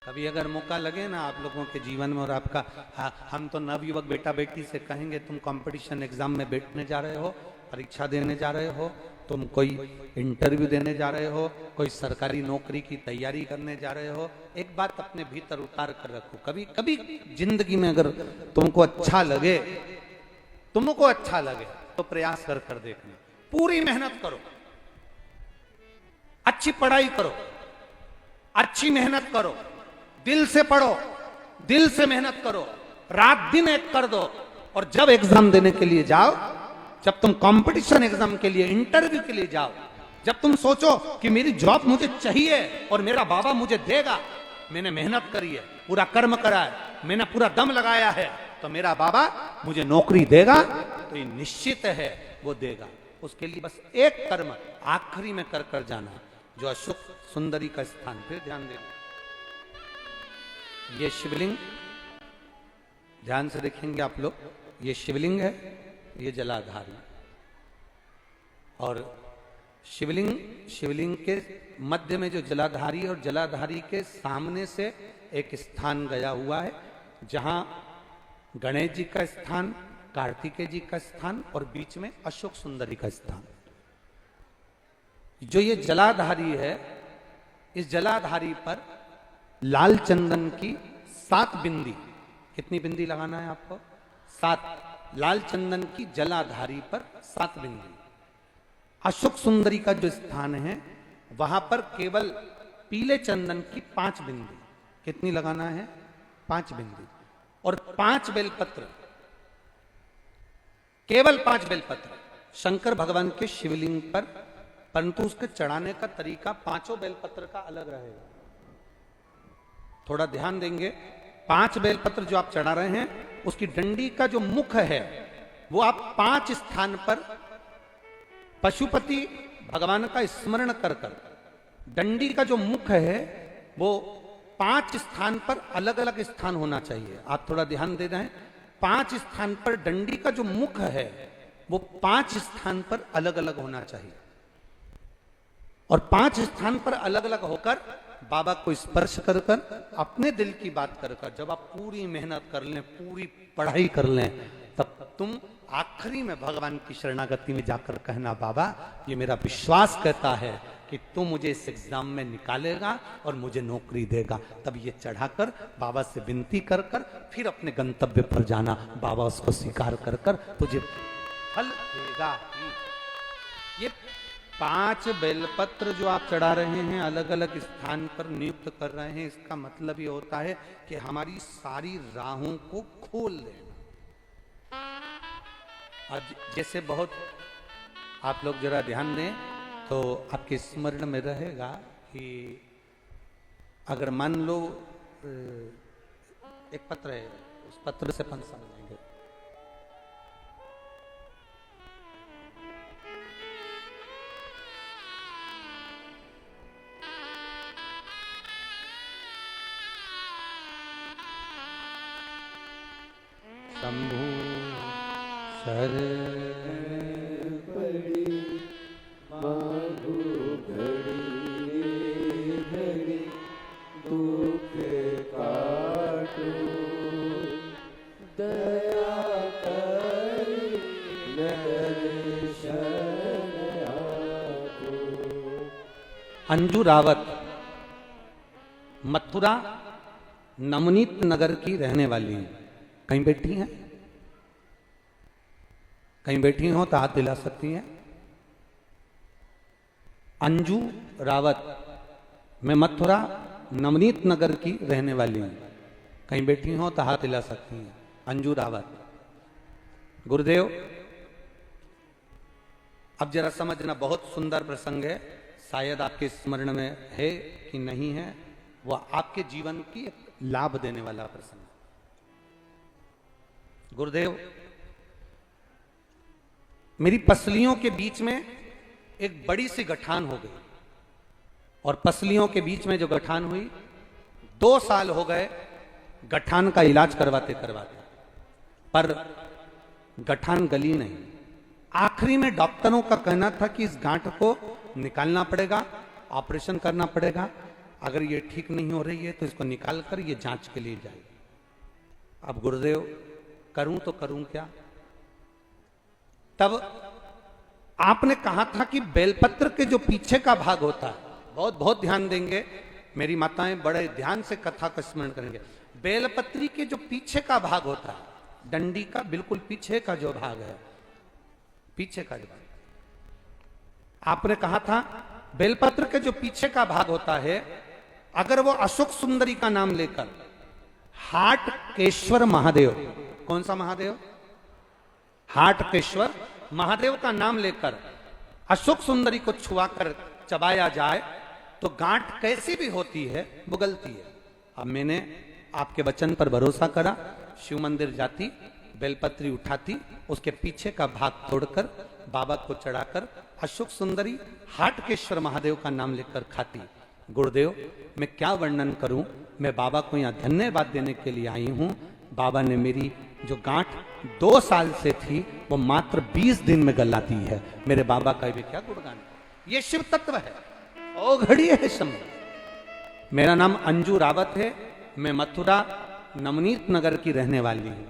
कभी अगर मौका लगे ना आप लोगों के जीवन में और आपका हम तो नवयुवक बेटा बेटी से कहेंगे तुम कंपटीशन एग्जाम में बैठने जा रहे हो, परीक्षा देने जा रहे हो, तुम कोई इंटरव्यू देने जा रहे हो, कोई सरकारी नौकरी की तैयारी करने जा रहे हो, एक बात अपने भीतर उतार कर रखो। कभी कभी जिंदगी में अगर तुमको अच्छा लगे तो प्रयास कर देखना, पूरी मेहनत करो, अच्छी पढ़ाई करो, अच्छी मेहनत करो, दिल से पढ़ो, दिल से मेहनत करो, रात दिन एक कर दो। और जब एग्जाम देने के लिए जाओ, जब तुम कंपटीशन एग्जाम के लिए, इंटरव्यू के लिए जाओ, जब तुम सोचो कि मेरी जॉब मुझे चाहिए और मेरा बाबा मुझे देगा, मैंने मेहनत करी है, पूरा कर्म करा है, मैंने पूरा दम लगाया है, तो मेरा बाबा मुझे नौकरी देगा, तो ये निश्चित है वो देगा। उसके लिए बस एक कर्म आखिरी में कर जाना, जो अशोक सुंदरी का स्थान। फिर ध्यान देना, ये शिवलिंग ध्यान से देखेंगे आप लोग, ये शिवलिंग है, ये जलाधारी। और शिवलिंग के मध्य में जो जलाधारी और जलाधारी के सामने से एक स्थान गया हुआ है, जहां गणेश जी का स्थान, कार्तिकेय जी का स्थान और बीच में अशोक सुंदरी का स्थान। जो ये जलाधारी है, इस जलाधारी पर लाल चंदन की 7 बिंदी, कितनी बिंदी लगाना है आपको? 7। लाल चंदन की जलाधारी पर 7 बिंदी। अशोक सुंदरी का जो स्थान है, वहां पर केवल पीले चंदन की 5 बिंदी। कितनी लगाना है? 5 बिंदी। और 5 बेलपत्र, केवल 5 बेलपत्र शंकर भगवान के शिवलिंग पर, परंतु उसके चढ़ाने का तरीका 5 बेलपत्र का अलग रहेगा। थोड़ा ध्यान देंगे, 5 बेलपत्र जो आप चढ़ा रहे हैं, उसकी डंडी का जो मुख है, वो आप 5 स्थान पर पशुपति भगवान का स्मरण कर डंडी का जो मुख है, वो 5 स्थान पर अलग अलग स्थान होना चाहिए। आप थोड़ा ध्यान दे रहे हैं, 5 स्थान पर डंडी का जो मुख है, वो 5 स्थान पर अलग अलग होना चाहिए। और 5 स्थान पर अलग अलग होकर बाबा को स्पर्श कर अपने दिल की बात कर जब आप पूरी मेहनत कर लें, पूरी पढ़ाई कर लें, तब तुम आखिरी में भगवान की शरणागति में जाकर कहना, बाबा ये मेरा विश्वास कहता है कि तू मुझे इस एग्जाम में निकालेगा और मुझे नौकरी देगा। तब ये चढ़ाकर बाबा से विनती कर फिर अपने गंतव्य पर जाना, बाबा उसको स्वीकार कर तुझे फल देगा ही। ये 5 बेलपत्र जो आप चढ़ा रहे हैं, अलग अलग स्थान पर नियुक्त कर रहे हैं, इसका मतलब ये होता है कि हमारी सारी राहों को खोल देना। और जैसे बहुत आप लोग जरा ध्यान दें तो आपके स्मरण में रहेगा कि अगर मान लो एक पत्र है, उस पत्र से अपन समझेंगे। शंभु शर पड़ी माधु घड़ी घड़ी दुख काटो, दया करी दर्शन आपो। अंजू रावत मथुरा नवनीत नगर की रहने वाली हैं। कहीं बैठी हैं? कहीं बैठी हो तो हाथ दिला सकती हैं। अंजू रावत, मैं मथुरा नवनीत नगर की रहने वाली हूं। कहीं बैठी हो तो हाथ दिला सकती हैं। अंजू रावत। गुरुदेव, अब जरा समझना, बहुत सुंदर प्रसंग है, शायद आपके स्मरण में है कि नहीं है, वह आपके जीवन की एक लाभ देने वाला प्रसंग। गुरुदेव, मेरी पसलियों के बीच में एक बड़ी सी गठान हो गई, और पसलियों के बीच में जो गठान हुई, 2 साल हो गए गठान का इलाज करवाते करवाते, पर गठान गली नहीं। आखिरी में डॉक्टरों का कहना था कि इस गांठ को निकालना पड़ेगा, ऑपरेशन करना पड़ेगा, अगर ये ठीक नहीं हो रही है तो इसको निकाल कर ये जांच के लिए जाए। अब गुरुदेव करूं तो करूं क्या? तब आपने कहा था कि बेलपत्र के जो पीछे का भाग होता है, बहुत बहुत ध्यान देंगे, मेरी माताएं बड़े ध्यान से कथा का स्मरण करेंगे। बेलपत्री के जो पीछे का भाग होता है, डंडी का बिल्कुल पीछे का जो भाग है, पीछे का जो भाग, आपने कहा था बेलपत्र के जो पीछे का भाग होता है, अगर वो अशोक सुंदरी का नाम लेकर हाटकेश्वर महादेव, कौन सा महादेव? हाटकेश्वर महादेव का नाम लेकर अशोक सुंदरी को छुआकर चबाया जाए तो गांठ कैसी भी होती है वो गलती है। अब मैंने आपके वचन पर भरोसा करा, शिव मंदिर जाती, बेलपत्री उठाती, उसके पीछे का भाग तोड़कर बाबा को चढ़ाकर अशोक सुंदरी हाटकेश्वर महादेव का नाम लेकर खाती। गुरुदेव मैं क्या वर्णन करूं, मैं बाबा को यहाँ धन्यवाद देने के लिए आई हूं। बाबा ने मेरी जो गांठ 2 साल से थी वो मात्र 20 दिन में गला दी है। मेरे बाबा का भी क्या गुणगान, ये शिव तत्व है, ओ घड़ी है समय। मेरा नाम अंजू रावत है, मैं मथुरा नवनीत नगर की रहने वाली हूं।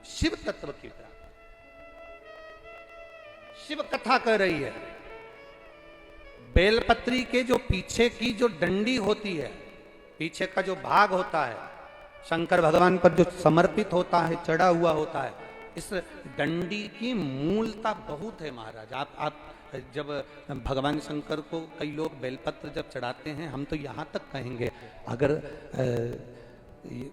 शिव तत्व की तरह शिव कथा कर रही है। बेलपत्री के जो पीछे की जो डंडी होती है, पीछे का जो भाग होता है, शंकर भगवान पर जो समर्पित होता है, चढ़ा हुआ होता है, इस डंडी की मूलता बहुत है महाराज। आप जब भगवान शंकर को कई लोग बेलपत्र जब चढ़ाते हैं, हम तो यहाँ तक कहेंगे, अगर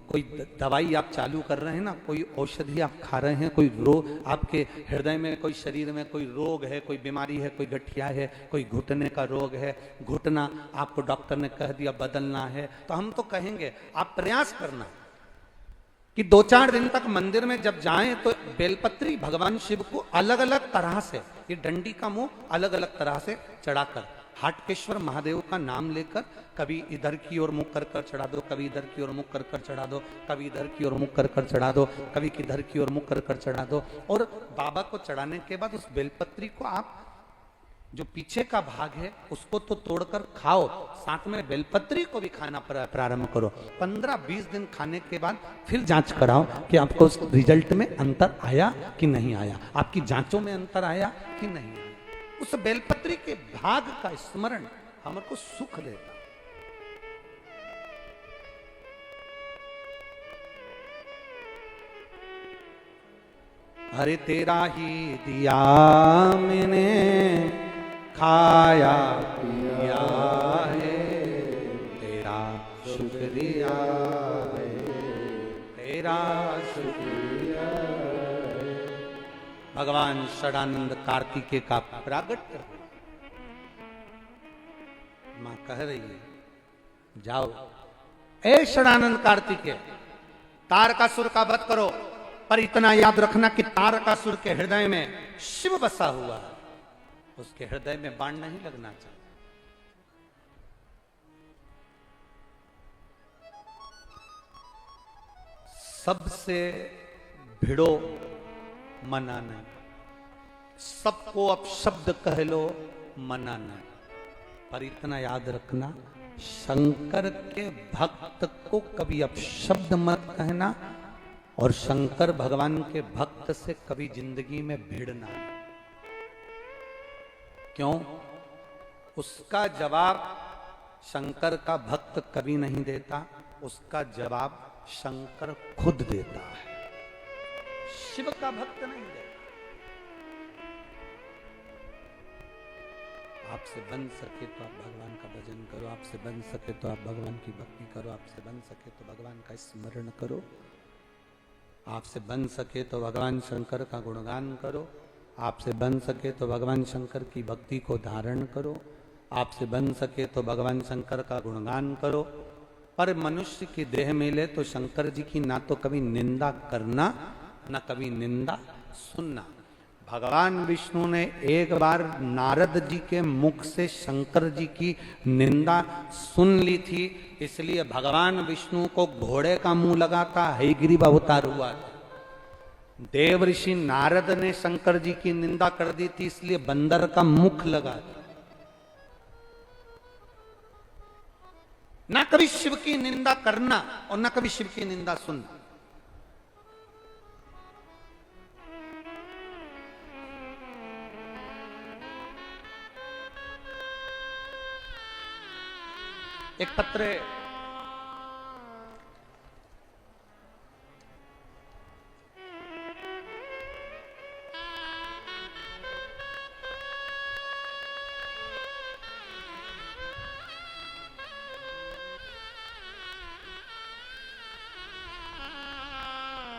कोई दवाई आप चालू कर रहे हैं ना, कोई औषधि आप खा रहे हैं, कोई रोग आपके हृदय में, कोई शरीर में कोई रोग है, कोई बीमारी है, कोई गठिया है, कोई घुटने का रोग है, घुटना आपको डॉक्टर ने कह दिया बदलना है, तो हम तो कहेंगे आप प्रयास करना कि 2-4 दिन तक मंदिर में जब जाएं तो बेलपत्री भगवान शिव को अलग अलग तरह से, ये डंडी का मुंह अलग अलग तरह से चढ़ाकर हाटकेश्वर महादेव का नाम लेकर कभी इधर की ओर मुख कर कर चढ़ा दो, कभी इधर की ओर मुख कर कर चढ़ा दो, कभी इधर की ओर मुख कर कर चढ़ा दो, कभी किधर की ओर मुख कर कर चढ़ा दो। और बाबा को चढ़ाने के बाद उस बेलपत्री को आप जो पीछे का भाग है उसको तो तोड़कर खाओ, साथ में बेलपत्री को भी खाना प्रारंभ करो। 15-20 दिन खाने के बाद फिर जांच कराओ कि आपको उस रिजल्ट में अंतर आया कि नहीं आया, आपकी जांचों में अंतर आया कि नहीं आया। उस बेलपत्री के भाग का स्मरण हमको सुख देता। अरे तेरा ही दिया मैंने खाया पिया है, तेरा शुक्रिया है, तेरा शुक्रिया है। भगवान षडानंद कार्तिकेय का प्रागट्य मां कह रही है, जाओ ए षडानंद कार्तिकेय, तारकासुर का वध करो, पर इतना याद रखना कि तारकासुर के हृदय में शिव बसा हुआ है, उसके हृदय में बाण नहीं लगना चाहिए। सबसे भिड़ो मना नहीं, सबको अपशब्द कह लो मना नहीं, पर इतना याद रखना शंकर के भक्त को कभी अपशब्द मत कहना, और शंकर भगवान के भक्त से कभी जिंदगी में भिड़ना। क्यों? उसका जवाब शंकर का भक्त कभी नहीं देता, उसका जवाब शंकर खुद देता है, शिव का भक्त नहीं देता। आपसे बन सके तो आप भगवान का भजन करो, आपसे बन सके तो आप भगवान की भक्ति करो, आपसे बन सके तो भगवान का स्मरण करो, आपसे बन सके तो भगवान शंकर का गुणगान करो, आपसे बन सके तो भगवान शंकर की भक्ति को धारण करो, आपसे बन सके तो भगवान शंकर का गुणगान करो। पर मनुष्य की देह मिले तो शंकर जी की ना तो कभी निंदा करना, ना कभी निंदा सुनना। भगवान विष्णु ने एक बार नारद जी के मुख से शंकर जी की निंदा सुन ली थी, इसलिए भगवान विष्णु को घोड़े का मुंह लगाता हयग्रीव अवतार हुआ। देव ऋषि नारद ने शंकर जी की निंदा कर दी थी, इसलिए बंदर का मुख लगा। ना कभी शिव की निंदा करना और ना कभी शिव की निंदा सुनना। एक पत्र है,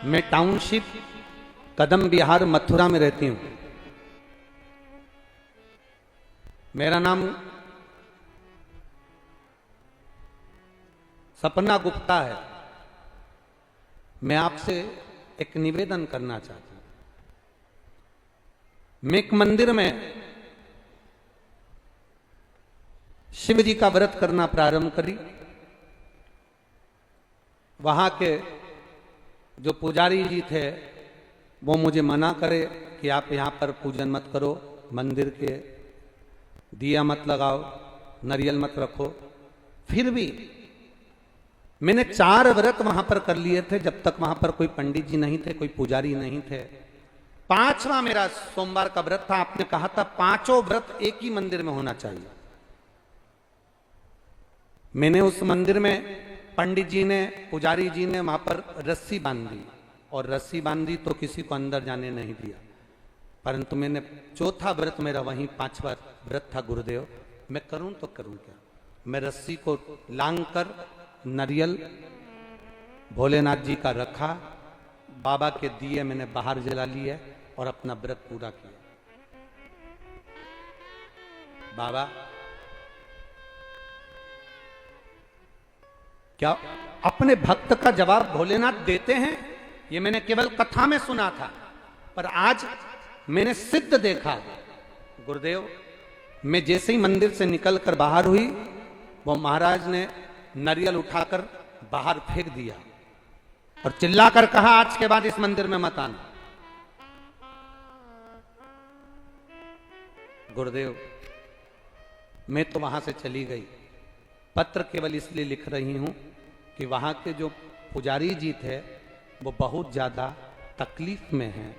मैं टाउनशिप कदम विहार मथुरा में रहती हूं। मेरा नाम सपना गुप्ता है। मैं आपसे एक निवेदन करना चाहता हूं। मैं एक मंदिर में शिव जी का व्रत करना प्रारंभ करी। वहां के जो पुजारी जी थे वो मुझे मना करे कि आप यहां पर पूजन मत करो, मंदिर के दिया मत लगाओ, नारियल मत रखो। फिर भी मैंने 4 व्रत वहां पर कर लिए थे जब तक वहां पर कोई पंडित जी नहीं थे, कोई पुजारी नहीं थे। 5वां मेरा सोमवार का व्रत था। आपने कहा था 5 व्रत एक ही मंदिर में होना चाहिए। मैंने उस मंदिर में पंडित जी ने, पुजारी जी ने वहां पर रस्सी बांधी और रस्सी बांधी तो किसी को अंदर जाने नहीं दिया। परंतु मैंने 4था व्रत मेरा वहीं 5वां व्रत था गुरुदेव। मैं करूं तो करूं क्या? मैं रस्सी को लांग कर नारियल भोलेनाथ जी का रखा, बाबा के दिए मैंने बाहर जला लिए और अपना व्रत पूरा किया। बाबा क्या अपने भक्त का जवाब भोलेनाथ देते हैं? ये मैंने केवल कथा में सुना था, पर आज मैंने सिद्ध देखा। गुरुदेव, मैं जैसे ही मंदिर से निकलकर बाहर हुई, वो महाराज ने नारियल उठाकर बाहर फेंक दिया और चिल्लाकर कहा, आज के बाद इस मंदिर में मत आना। गुरुदेव, मैं तो वहां से चली गई। पत्र केवल इसलिए लिख रही हूं कि वहां के जो पुजारी जी थे वो बहुत ज्यादा तकलीफ में हैं,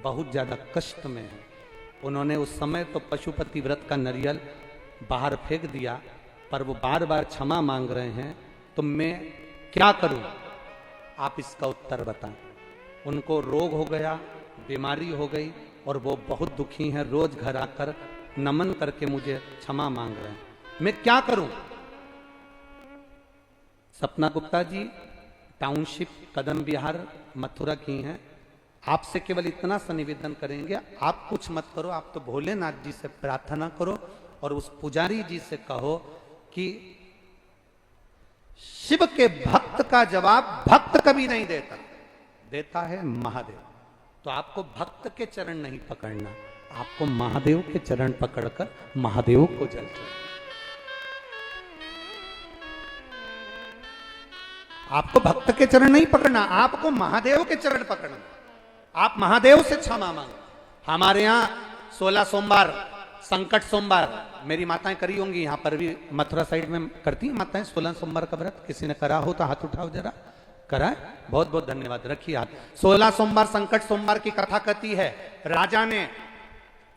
बहुत ज्यादा कष्ट में हैं। उन्होंने उस समय तो पशुपति व्रत का नारियल बाहर फेंक दिया, पर वो बार बार क्षमा मांग रहे हैं। तो मैं क्या करूं? आप इसका उत्तर बताएं। उनको रोग हो गया, बीमारी हो गई और वो बहुत दुखी हैं। रोज घर आकर नमन करके मुझे क्षमा मांग रहे हैं। मैं क्या करूं? सपना गुप्ता जी टाउनशिप कदम विहार मथुरा की हैं। आपसे केवल इतना सा निवेदन करेंगे, आप कुछ मत करो, आप तो भोलेनाथ जी से प्रार्थना करो और उस पुजारी जी से कहो कि शिव के भक्त का जवाब भक्त कभी नहीं देता, देता है महादेव। तो आपको भक्त के चरण नहीं पकड़ना, आपको महादेव के चरण पकड़कर महादेव को जल चढ़ाना। आपको भक्त के चरण नहीं पकड़ना, आपको महादेव के चरण पकड़ना। आप महादेव से क्षमा मांगो। हमारे यहाँ 16 सोमवार, संकट सोमवार मेरी माताएं करी होंगी, यहाँ पर भी मथुरा साइड में करती हैं माताएं 16 सोमवार का व्रत। किसी ने करा हो तो हाथ उठाओ जरा। करा है? बहुत बहुत धन्यवाद, रखिए हाथ। 16 सोमवार संकट सोमवार की कथा कहती है, राजा ने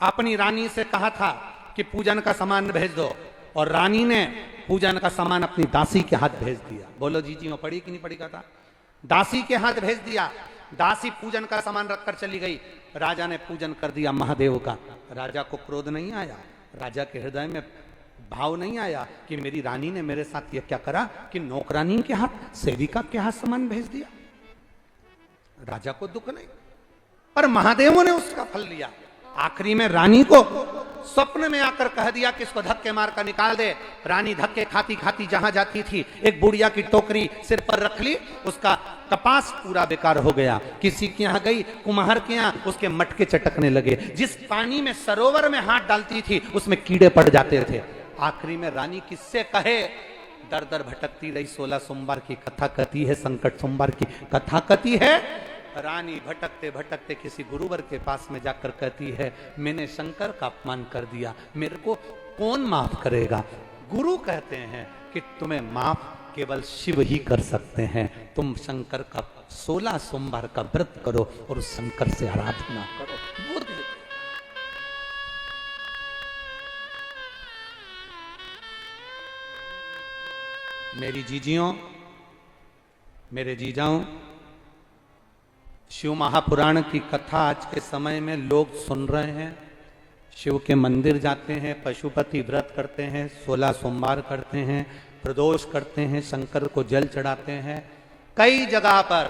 अपनी रानी से कहा था कि पूजन का सामान भेज दो, और रानी ने पूजन का सामान अपनी दासी के हाथ भेज दिया। बोलो जी जी, वो पढ़ी कि नहीं पढ़ी कथा? दासी के हाथ भेज दिया। दासी पूजन का सामान रखकर चली गई। राजा ने पूजन कर दिया महादेव का। राजा को क्रोध नहीं आया, राजा के हृदय में भाव नहीं आया कि मेरी रानी ने मेरे साथ ये क्या करा कि नौकरानी के हाथ, सेविका के हाथ सामान भेज दिया। राजा को दुख नहीं, पर महादेवों ने उसका फल लिया। आखिरी में रानी को स्वप्न में आकर कह दिया कि इसको धक्के मार कर निकाल दे। रानी धक्के खाती खाती जहां जाती थी, एक बुढ़िया की टोकरी सिर पर रख ली, उसका कपास पूरा बेकार हो गया। किसी के यहाँ गई, कुम्हार के यहाँ, उसके मटके चटकने लगे। जिस पानी में सरोवर में हाथ डालती थी उसमें कीड़े पड़ जाते थे। आखिरी में रानी किससे कहे, दर दर भटकती रही। 16 सोमवार की कथा कहती है, संकट सोमवार की कथा कहती है। रानी भटकते भटकते किसी गुरुवर के पास में जाकर कहती है, मैंने शंकर का अपमान कर दिया, मेरे को कौन माफ करेगा? गुरु कहते हैं कि तुम्हें माफ केवल शिव ही कर सकते हैं। तुम शंकर का 16 सोमवार का व्रत करो और उस शंकर से आराधना करो। वो दे देगा। मेरी जीजियों, मेरे जीजाओं, शिव महापुराण की कथा आज के समय में लोग सुन रहे हैं। शिव के मंदिर जाते हैं, पशुपति व्रत करते हैं, 16 सोमवार करते हैं, प्रदोष करते हैं, शंकर को जल चढ़ाते हैं। कई जगह पर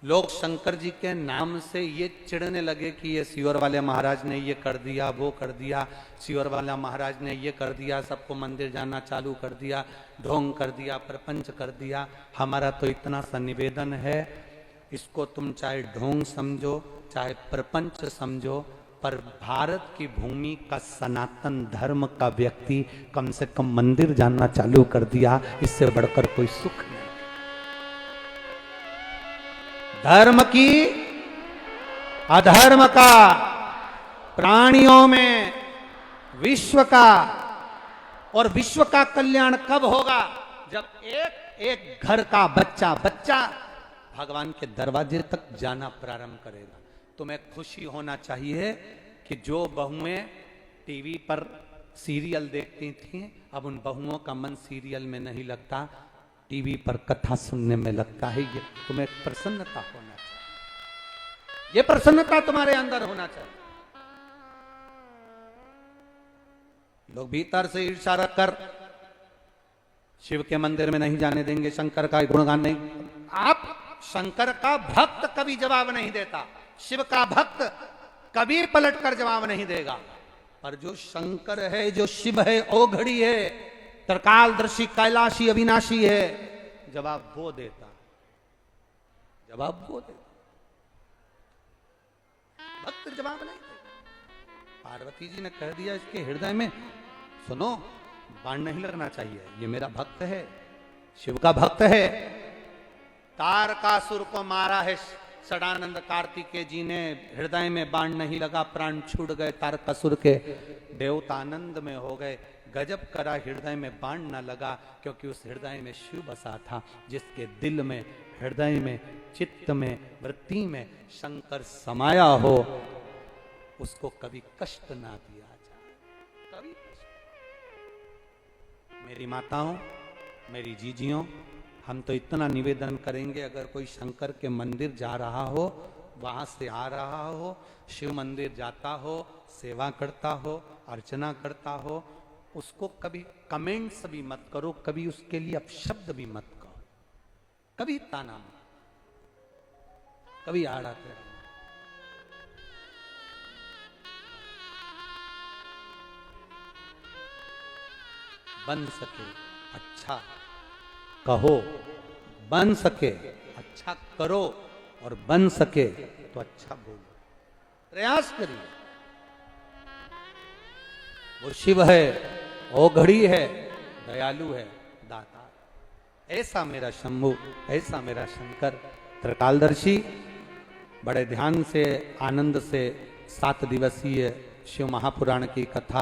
लोग शंकर जी के नाम से ये चिढ़ने लगे कि ये सीवर वाले महाराज ने ये कर दिया, वो कर दिया, सीवर वाला महाराज ने ये कर दिया, सबको मंदिर जाना चालू कर दिया, ढोंग कर दिया, प्रपंच कर दिया। हमारा तो इतना सा निवेदन है, इसको तुम चाहे ढोंग समझो, चाहे प्रपंच समझो, पर भारत की भूमि का सनातन धर्म का व्यक्ति कम से कम मंदिर जाना चालू कर दिया, इससे बढ़कर कोई सुख नहीं। धर्म की अधर्म का, प्राणियों में विश्व का, और विश्व का कल्याण कब होगा? जब एक एक घर का बच्चा भगवान के दरवाजे तक जाना प्रारंभ करेगा। तुम्हें खुशी होना चाहिए कि जो बहुएं टीवी पर सीरियल देखती थीं, अब उन बहुओं का मन सीरियल में नहीं लगता, टीवी पर कथा सुनने में लगता है। ये तुम्हें प्रसन्नता होना चाहिए, ये प्रसन्नता तुम्हारे अंदर होना चाहिए। लोग भीतर से ईर्ष्या रखकर शिव के मंदिर में नहीं जाने देंगे, शंकर का गुणगान नहीं। आप शंकर का भक्त कभी जवाब नहीं देता, शिव का भक्त कभी पलटकर जवाब नहीं देगा, पर जो शंकर है, जो शिव है, ओघड़ी है, त्रिकालदर्शी, कैलाशी, अविनाशी है, जवाब वो देता, जवाब वो देता। भक्त जवाब नहीं देता। पार्वती जी ने कह दिया इसके हृदय में, सुनो, बाण नहीं लगना चाहिए, ये मेरा भक्त है, शिव का भक्त है। तारकासुर को मारा है सदानंद कार्तिकेय जी ने, हृदय में बाण नहीं लगा, प्राण छूट गए तारकासुर के, देवता आनंद में हो गए। गजब करा, हृदय में बाण न लगा, क्योंकि उस हृदय में शिव बसा था। जिसके दिल में, हृदय में, चित्त में, वृत्ति में शंकर समाया हो, उसको कभी कष्ट ना दिया जाए, कभी कष्ट। मेरी माताओं, मेरी जीजियों, हम तो इतना निवेदन करेंगे, अगर कोई शंकर के मंदिर जा रहा हो, वहां से आ रहा हो, शिव मंदिर जाता हो, सेवा करता हो, अर्चना करता हो, उसको कभी कमेंट्स भी मत करो, कभी उसके लिए अपशब्द भी मत करो, कभी ताना मत, कभी आड़ाते रहो। बन सके अच्छा कहो, बन सके अच्छा करो, और बन सके तो अच्छा बोलो, प्रयास करिए। वो शिव है, ओघड़ी है, दयालु है, दाता। ऐसा मेरा शंभु, ऐसा मेरा शंकर त्रिकालदर्शी। बड़े ध्यान से, आनंद से 7 दिवसीय शिव महापुराण की कथा